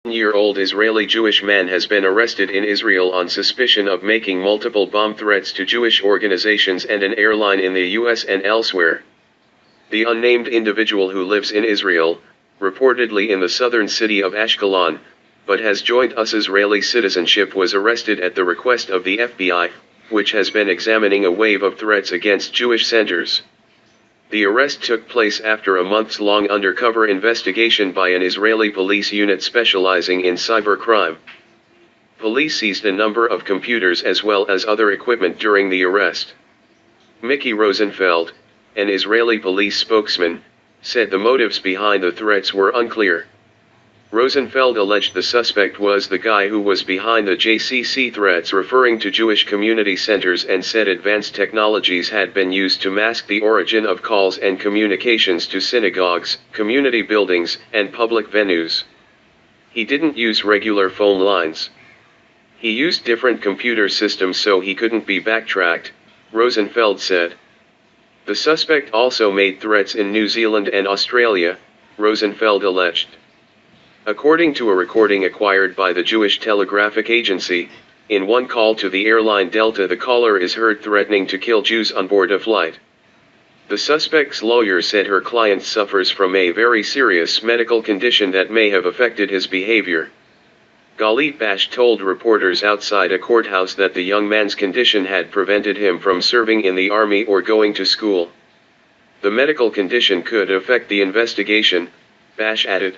Year-old Israeli Jewish man has been arrested in Israel on suspicion of making multiple bomb threats to Jewish organizations and an airline in the US and elsewhere. The unnamed individual, who lives in Israel, reportedly in the southern city of Ashkelon, but has joint US Israeli citizenship, was arrested at the request of the FBI, which has been examining a wave of threats against Jewish centers. The arrest took place after a months-long undercover investigation by an Israeli police unit specializing in cybercrime. Police seized a number of computers as well as other equipment during the arrest. Mickey Rosenfeld, an Israeli police spokesman, said the motives behind the threats were unclear. Rosenfeld alleged the suspect was the guy who was behind the JCC threats, referring to Jewish community centers, and said advanced technologies had been used to mask the origin of calls and communications to synagogues, community buildings, and public venues. He didn't use regular phone lines. He used different computer systems so he couldn't be backtracked, Rosenfeld said. The suspect also made threats in New Zealand and Australia, Rosenfeld alleged. According to a recording acquired by the Jewish Telegraphic Agency, in one call to the airline Delta, the caller is heard threatening to kill Jews on board a flight. The suspect's lawyer said her client suffers from a very serious medical condition that may have affected his behavior. Galit Bash told reporters outside a courthouse that the young man's condition had prevented him from serving in the army or going to school. The medical condition could affect the investigation, Bash added.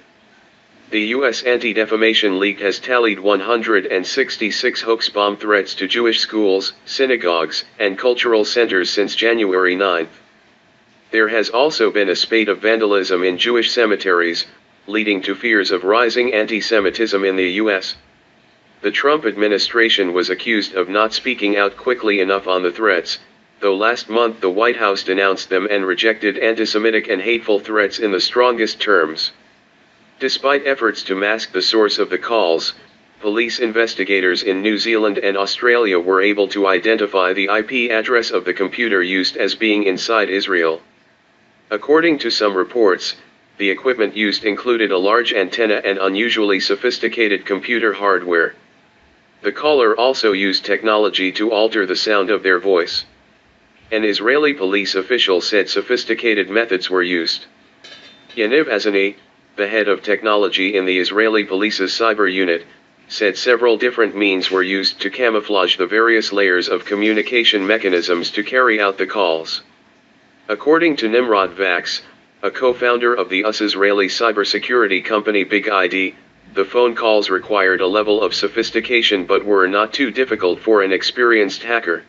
The U.S. Anti-Defamation League has tallied 166 hoax bomb threats to Jewish schools, synagogues, and cultural centers since January 9. There has also been a spate of vandalism in Jewish cemeteries, leading to fears of rising anti-Semitism in the U.S. The Trump administration was accused of not speaking out quickly enough on the threats, though last month the White House denounced them and rejected anti-Semitic and hateful threats in the strongest terms. Despite efforts to mask the source of the calls, police investigators in New Zealand and Australia were able to identify the IP address of the computer used as being inside Israel. According to some reports, the equipment used included a large antenna and unusually sophisticated computer hardware. The caller also used technology to alter the sound of their voice. An Israeli police official said sophisticated methods were used. Yaniv Azani, the head of technology in the Israeli police's cyber unit, said several different means were used to camouflage the various layers of communication mechanisms to carry out the calls. According to Nimrod Vax, a co-founder of the US Israeli cybersecurity company Big ID, the phone calls required a level of sophistication but were not too difficult for an experienced hacker.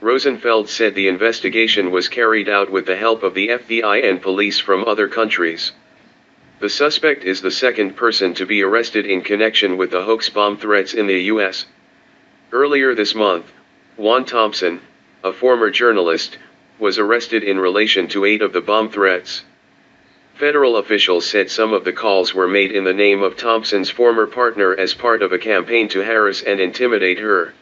Rosenfeld said the investigation was carried out with the help of the FBI and police from other countries. The suspect is the second person to be arrested in connection with the hoax bomb threats in the U.S. Earlier this month, Juan Thompson, a former journalist, was arrested in relation to 8 of the bomb threats. Federal officials said some of the calls were made in the name of Thompson's former partner as part of a campaign to harass and intimidate her.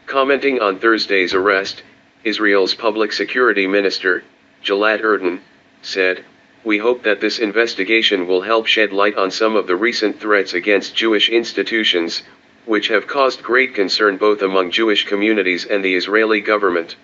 Commenting on Thursday's arrest, Israel's public security minister, Gilad Erdan, said, "We hope that this investigation will help shed light on some of the recent threats against Jewish institutions, which have caused great concern both among Jewish communities and the Israeli government."